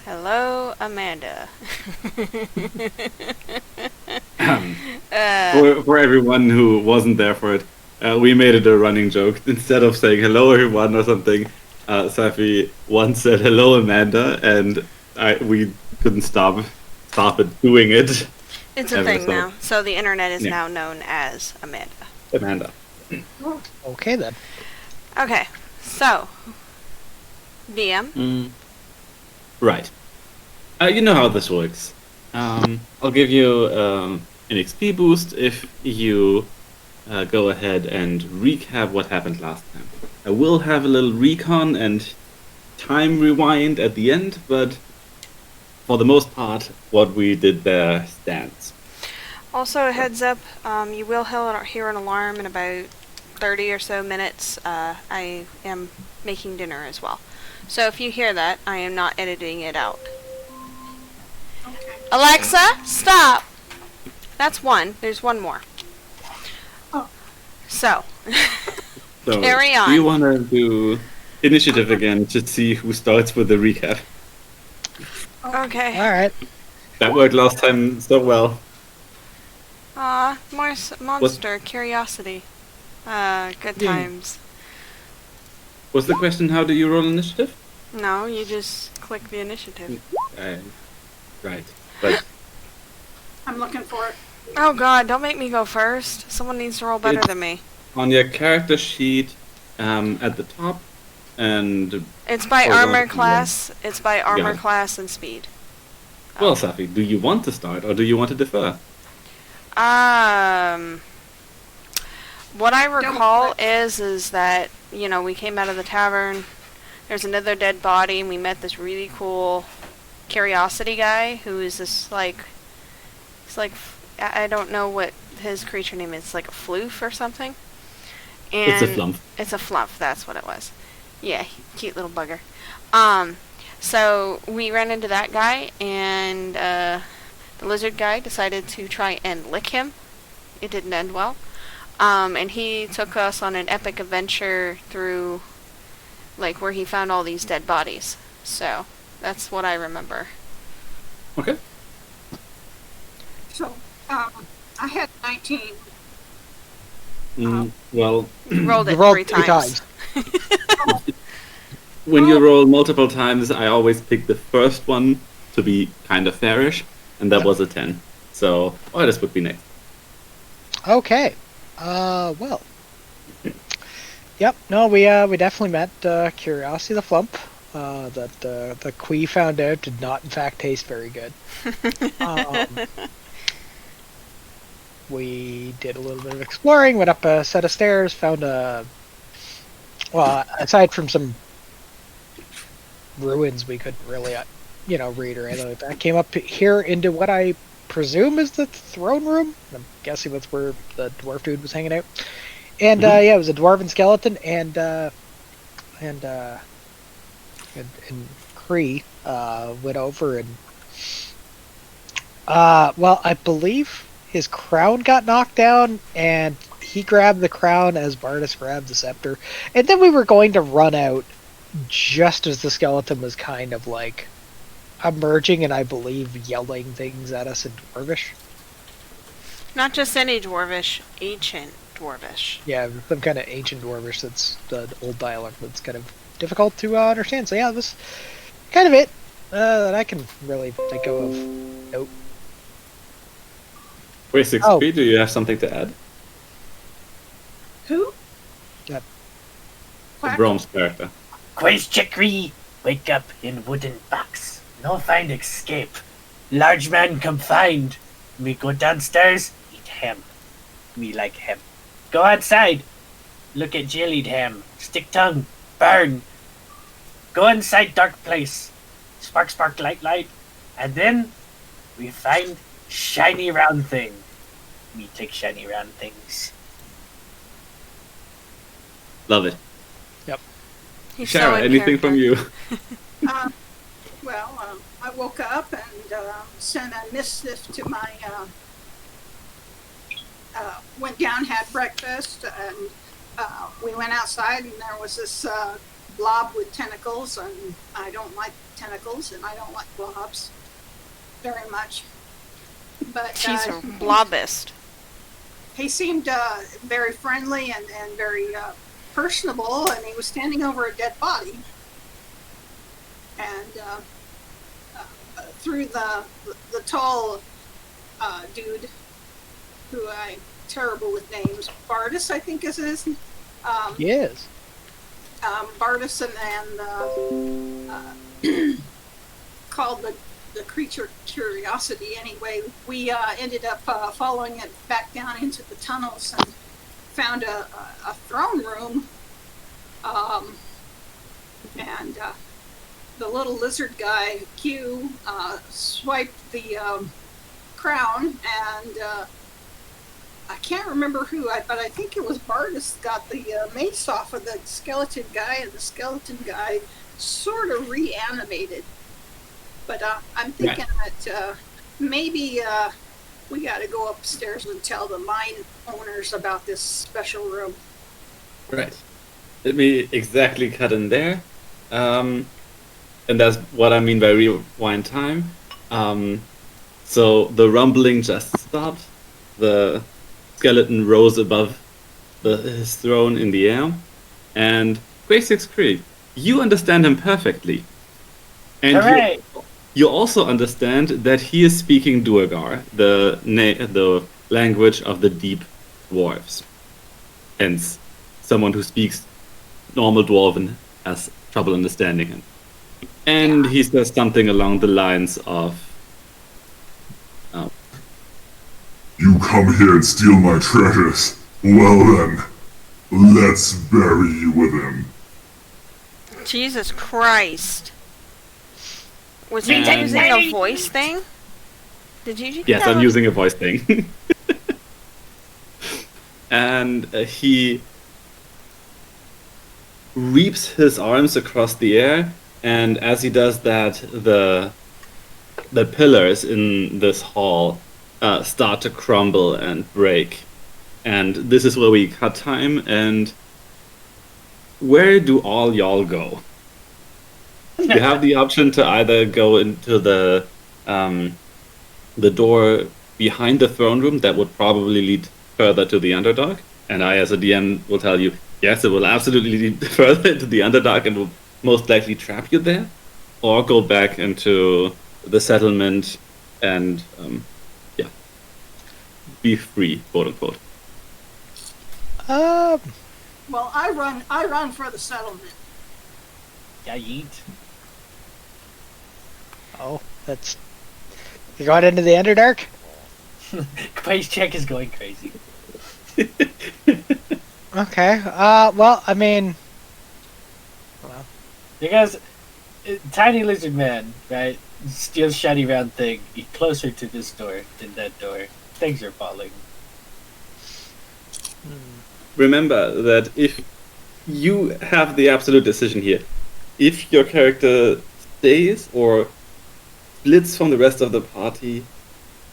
Hello, Amanda. For everyone who wasn't there for it, we made it a running joke. Instead of saying hello everyone or something, Safi once said hello Amanda, and we couldn't stop it doing it It's a ever. thing So now. So the internet is yeah, now known as Amanda. Amanda. Okay then. Okay, so DM. Right. You know how this works. I'll give you an XP boost if you go ahead and recap what happened last time. I will have a little recon and time rewind at the end, but for the most part, what we did there stands. Also, a heads up, you will hear an alarm in about 30 or so minutes. I am making dinner as well. So if you hear that, I am not editing it out. Okay. Alexa, stop! That's one. There's one more. Oh. So, So, carry on. do you want to do initiative again to see who starts with the recap? Okay. All right. That worked last time so well. More monster curiosity. Good Yeah. times. Was the question how do you roll initiative? No, you just click the initiative. Right, but I'm looking for it. Oh god, don't make me go first. Someone needs to roll better It's- than me. on your character sheet at the top, and It's by Oh, armor God. class. It's by armor it. class and speed. well, Safi, do you want to start or do you want to defer? What I recall click. is that, we came out of the tavern, there's another dead body, and we met this really cool curiosity guy who is this, he's like, I don't know what his creature name is, like a floof or something. And It's a flump. It's a fluff, that's what it was. Yeah, cute little bugger. So we ran into that guy, and the lizard guy decided to try and lick him. It didn't end well. And he took us on an epic adventure through, where he found all these dead bodies. So, that's what I remember. Okay. So, I had 19. Well, You rolled it You rolled three three times. when you roll multiple times, I always pick the first one to be kind of fairish, and that Yep. was a 10. So, this would be next. Okay. Well. Yep. No, we definitely met Curiosity the Flump. That the Quee found out did not, in fact, taste very good. We did a little bit of exploring, went up a set of stairs, found well, aside from some ruins we couldn't really, read or anything like that, came up here into what I presume is the throne room. I'm guessing that's where the dwarf dude was hanging out. And yeah, it was a dwarven skeleton, and Cree went over and well, I believe his crown got knocked down, and he grabbed the crown as Bardus grabbed the scepter, and then we were going to run out just as the skeleton was kind of emerging and I believe yelling things at us in Dwarvish. Not just any Dwarvish, ancient Dwarvish. Yeah, some kind of ancient Dwarvish that's the old dialect that's kind of difficult to understand. So yeah, this kind of it that I can really think of. Nope. Wait, 6 Oh. do you have something to add? Who? Yep. The Brom's character. Quiz Chicory, wake up in wooden box. No find escape. Large man confined. Me go downstairs, eat ham. Me like ham. Go outside. Look at jellied ham. Stick tongue. Burn. Go inside dark place. Spark, spark, light, light. And then we find shiny round thing. Me take shiny round things. Love it. He's so Shara, in anything from character. you? I woke up and sent a missive to my. Went down, had breakfast, and we went outside, and there was this blob with tentacles, and I don't like tentacles, and I don't like blobs very much. But She's a blobist. he seemed very friendly and very personable, and he was standing over a dead body. And through the tall dude, who I'm terrible with names, Bardus, I think is his. Yes. Bardus and called the creature Curiosity. Anyway, we ended up following it back down into the tunnels and found a throne room. And the little lizard guy, Q, swiped the crown, and I can't remember who, but I think it was Bardus got the mace off of the skeleton guy, and the skeleton guy sort of reanimated. But I'm thinking that maybe we got to go upstairs and tell the mine owners about this special room. Right. Let me exactly cut in there. And that's what I mean by rewind time. So the rumbling just stopped. The skeleton rose above his throne in the air. And Grey Six Creek, you understand him perfectly. And Hooray! you also understand that he is speaking Duergar, the language of the deep dwarves. Hence, someone who speaks normal dwarven has trouble understanding him. And he says something along the lines of, You come here and steal my treasures. Well then, let's bury you with him. Jesus Christ. Was he And- using a voice thing? Did you? yes, I'm using a voice thing. And he reaps his arms across the air, and as he does that, the pillars in this hall start to crumble and break. And this is where we cut time, and where do all y'all go? You have the option to either go into the door behind the throne room that would probably lead further to the Underdark, and I as a DM will tell you, yes, it will absolutely lead further into the Underdark and will most likely trap you there, or go back into the settlement and be free, quote unquote. Well, I run for the settlement. Yeah, yeet. Oh, that's. You going into the Underdark? Space check is going crazy. Okay. Well, I mean. Well, Because tiny lizard man, right, steals shiny round thing closer to this door than that door. Things are falling. Remember that if you have the absolute decision here, if your character stays or splits from the rest of the party,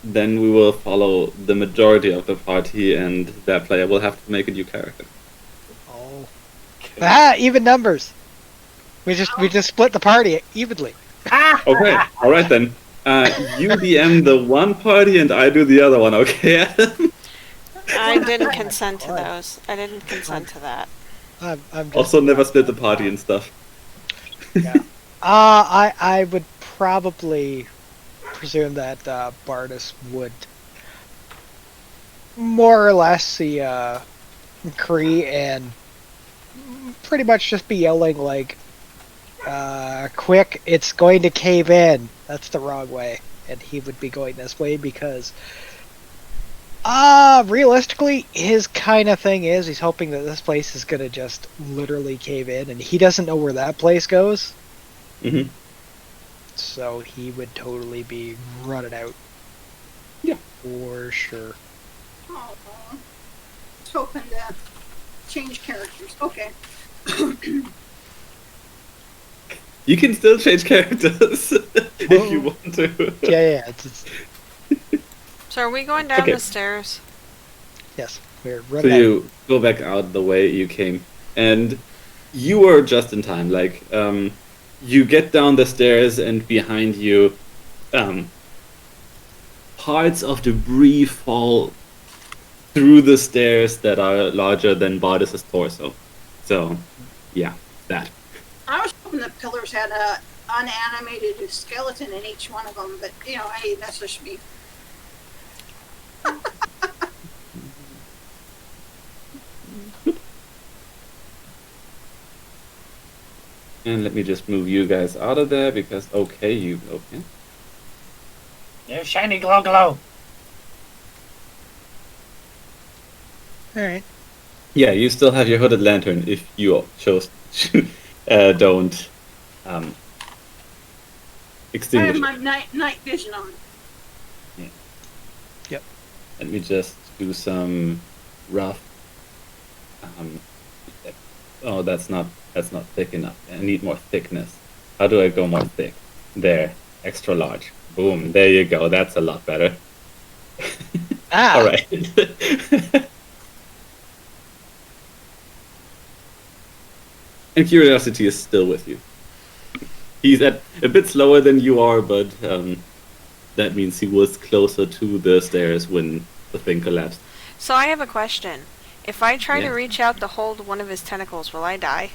then we will follow the majority of the party, and that player will have to make a new character. oh. Even numbers. We just split the party evenly. Okay, all right then. You DM the one party, and I do the other one. Okay, Adam? I didn't consent to those. I didn't consent to that. I'm just, Also, never split the party and stuff. yeah. I would probably presume that Bardus would more or less see Kree and pretty much just be yelling like, quick, it's going to cave in. That's the wrong way. And he would be going this way because realistically, his kind of thing is he's hoping that this place is going to just literally cave in, and he doesn't know where that place goes. Mm-hmm. So he would totally be running out. Yeah. For sure. Oh, I was hoping to change characters. Okay. You can still change characters if you want to. Yeah. It's So are we going down Okay. the stairs? yes, we're So running out. you go back out the way you came, and you were just in time. Like, you get down the stairs, and behind you, parts of debris fall through the stairs that are larger than Bardis's torso. So, yeah, that. I was hoping the pillars had a unanimated skeleton in each one of them, but you know, hey, that's just me. And let me just move you guys out of there because okay. There's shiny glow glow. Alright. Yeah, you still have your hooded lantern if you chose to don't I have extinguish my it. night vision on. Let me just do some rough. Oh, that's not thick enough. I need more thickness. How do I go more thick? There, extra large. Boom, there you go. That's a lot better. Ah! All right. And curiosity is still with you. He's at a bit slower than you are, but that means he was closer to the stairs when the thing collapsed. So I have a question. If I try to Yeah. reach out to hold one of his tentacles, will I die?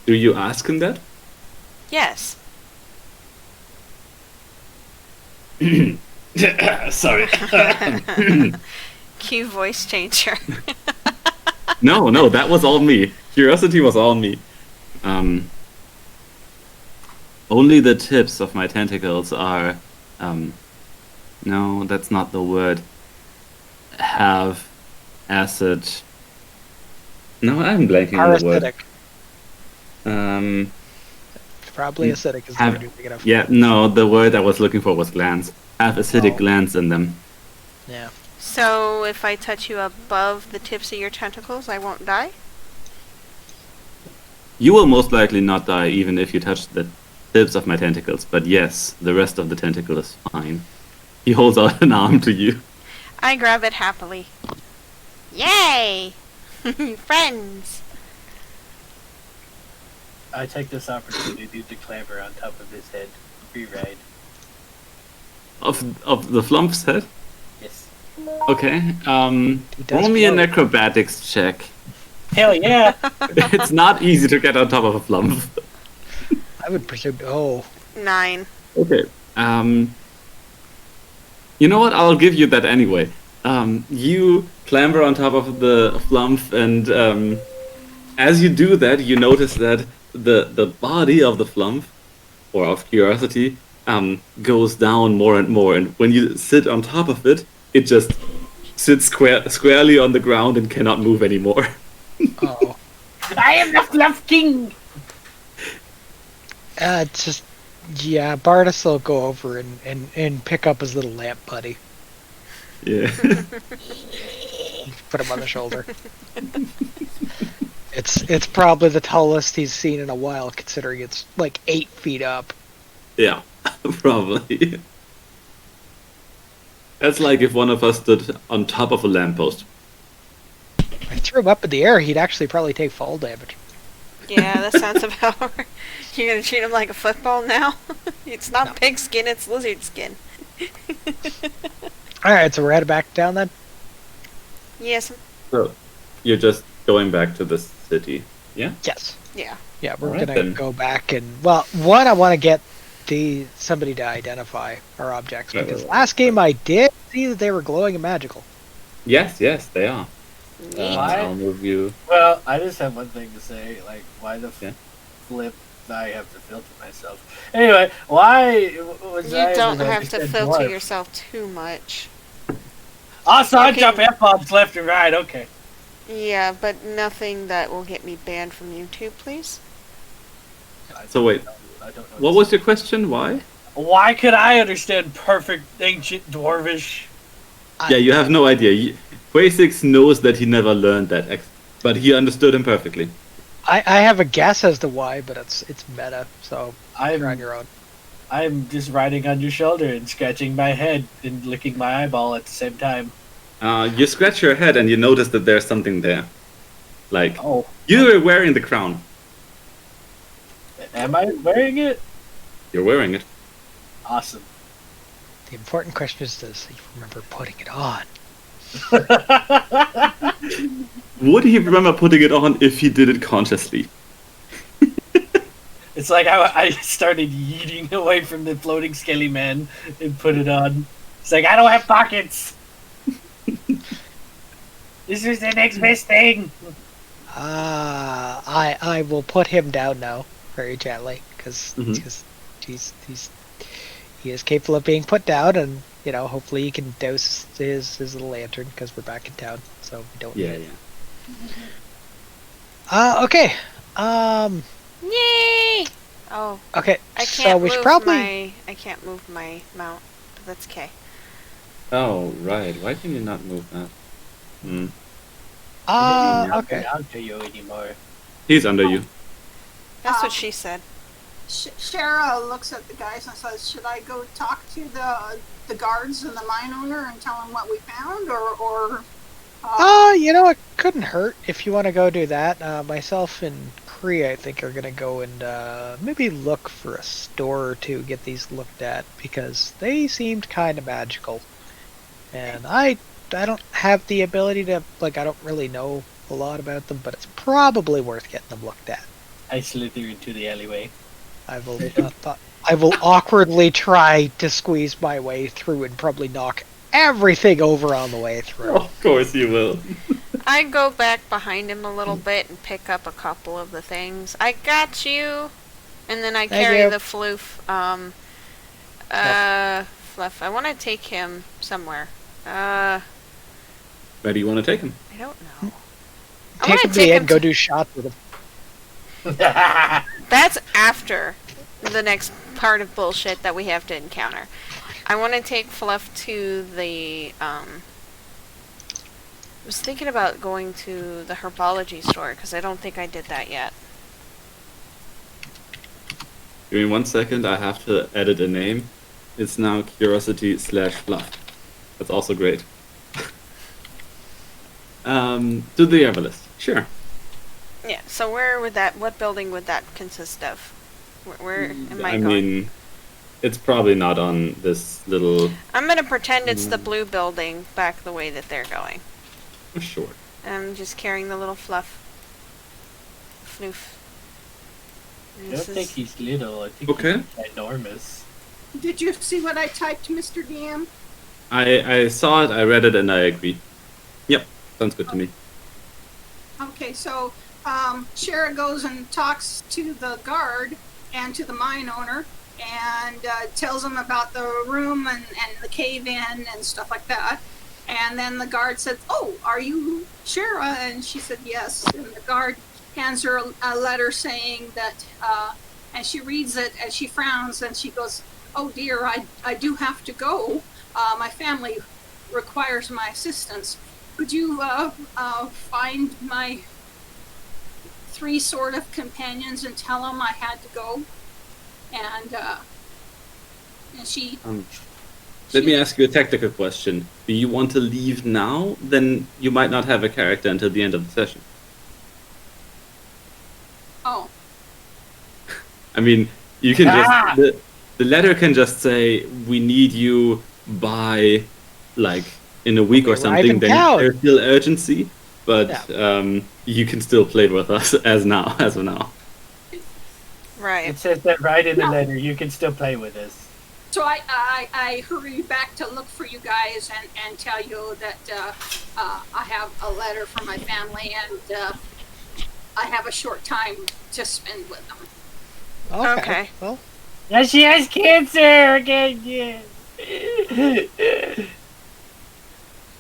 Do you ask him that? Yes. Sorry. Cue voice changer. No, that was all me. Curiosity was all me. Only the tips of my tentacles are, no, that's not the word. Have acid. No, I'm blanking on the word. Parasitic. Probably acidic is the Have- word you're thinking of. Yeah, no, the word I was looking for was glands. Have acidic Oh. glands in them. Yeah. So if I touch you above the tips of your tentacles, I won't die? You will most likely not die even if you touch the tips of my tentacles, but yes, the rest of the tentacle is fine. He holds out an arm to you. I grab it happily. Yay! Friends! I take this opportunity to clamber on top of his head. Free ride. Of the Flump's head? Yes. Okay, He does roll me an float. acrobatics check. Hell yeah! It's not easy to get on top of a Flump. I would presume. Oh. 9. Okay. You know what? I'll give you that anyway. You clamber on top of the Flump, and as you do that, you notice that the body of the Flump, or of Curiosity, goes down more and more. And when you sit on top of it, it just sits squarely on the ground and cannot move anymore. Oh. I am the Fluff King! It's just. Yeah, Bardis will go over and pick up his little lamp buddy. Yeah. Put him on the shoulder. It's probably the tallest he's seen in a while, considering it's like 8 feet up. Yeah, probably. That's like if one of us stood on top of a lamppost. If I threw him up in the air, he'd actually probably take fall damage. Yeah, that sounds about right. You're gonna treat him like a football now? It's not pig skin, it's lizard skin. Alright, so we're headed back down then? Yes. So, you're just going back to the city, yeah? Yes. Yeah. Yeah, we're Alright, gonna then. go back and well, one, I want to get somebody to identify our objects Right, because right, last game I did see that they were glowing and magical. Yes, they are. Neat. Why? I'll move you. Well, I just have one thing to say. Like, why the Yeah. flip I have to filter myself? Anyway, why was I You don't as an have to understand filter dwarf? yourself too much. Also, I Okay. drop F-bombs left and right. Okay. Yeah, but nothing that will get me banned from YouTube, please. So wait, I don't know. what was your question? Why? Why could I understand perfect ancient dwarvish? Yeah, you have no idea. Quasix knows that he never learned that, but he understood him perfectly. I have a guess as to why, but it's meta, so you're on I'm your own. I'm just riding on your shoulder and scratching my head and licking my eyeball at the same time. You scratch your head and you notice that there's something there. Like, Oh, you were wearing the crown. Am I wearing it? You're wearing it. Awesome. The important question is, does he remember putting it on? Would he remember putting it on if he did it consciously? It's like how I started yeeting away from the floating skelly man and put it on. It's like, I don't have pockets. This is the next best thing. I will put him down now, very gently, because he is capable of being put down, and hopefully he can douse his little lantern because we're back in town, so we don't Yeah, need it. yeah. Okay. Yay! Oh, Okay. I So can't we should move probably. I can't move my mount, but that's okay. Oh, right. Why can you not move that? Hmm. Okay. Not to you anymore. He's under you. That's what she said. Shara looks at the guys and says, "Should I go talk to the guards and the mine owner and tell them what we found, or?" It couldn't hurt if you want to go do that. Myself and Kree, I think, are gonna go and maybe look for a store or two, get these looked at, because they seemed kind of magical, and I don't have the ability to I don't really know a lot about them, but it's probably worth getting them looked at. I slither into the alleyway. I will awkwardly try to squeeze my way through and probably knock everything over on the way through. Of course you will. I go back behind him a little bit and pick up a couple of the things. I got you! And then I Thank carry you. the floof. Fluff. I want to take him somewhere. I Where do you want to take him? don't know. I Take wanna him to the take end, him go to- do shots with him. That's after the next part of bullshit that we have to encounter. I want to take Fluff to the, I was thinking about going to the herbology store, because I don't think I did that yet. Give me 1 second, I have to edit a name. It's now Curiosity/Fluff. That's also great. To the Everlist. Sure. Yeah, so what building would that consist of? Where am I I going? mean, it's probably not on this little... I'm gonna pretend it's the blue building back the way that they're going. Sure. I'm just carrying the little Fluff. Floof. I don't This think is- he's little. I think Okay. he's enormous. Did you see what I typed, Mr. DM? I saw it, I read it, and I agree. Yep, sounds good to me. Okay, so Shara goes and talks to the guard and to the mine owner and tells him about the room and the cave-in and stuff like that. And then the guard says, "Oh, are you Shara?" And she said, "Yes." And the guard hands her a letter saying that, and she reads it and she frowns and she goes, "Oh dear, I do have to go. My family requires my assistance. Could you find my 3 sort of companions and tell them I had to go?" And she. Let me ask you a technical question. Do you want to leave now? Then you might not have a character until the end of the session. Oh, I mean, you can just... The letter can just say, we need you by, in a week or Arrive something. in Then town. there's still urgency, but you can still play with us as of now. Right. It says that right in the No. letter. You can still play with us. so I hurry back to look for you guys and tell you that I have a letter from my family and I have a short time to spend with them. Okay. Well, Now she has cancer again. Yeah.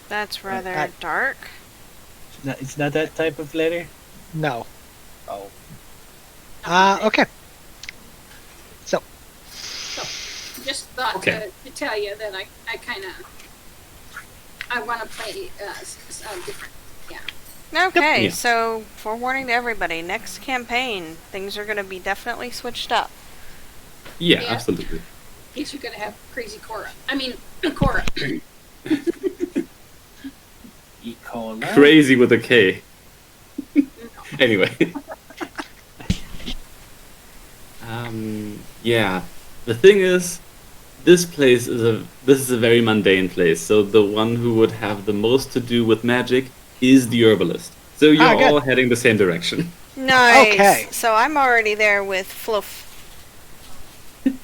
That's rather I- dark. It's not that type of letter. no. Oh. Okay. So, Just thought Okay. to tell you that I kind of I want to play different. Yeah. Okay, Yeah. so forewarning to everybody, next campaign, things are going to be definitely switched up. Yeah, Yeah. absolutely. In case you're gonna have crazy Cora. I mean Cora. E. coli. Crazy with a K. Anyway. Yeah. The thing is, this is a very mundane place. So the one who would have the most to do with magic is the herbalist. So you're good. all heading the same direction. Nice. Okay. So I'm already there with Fluff.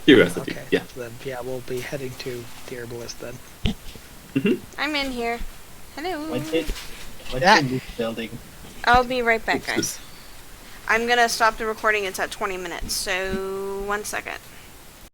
Curiosity. Okay. Yeah. Then we'll be heading to the herbalist then. I'm in here. Hello. What's it? What's Yeah. in this building? I'll be right back, Oops, guys. I'm gonna stop the recording. It's at 20 minutes. So 1 second.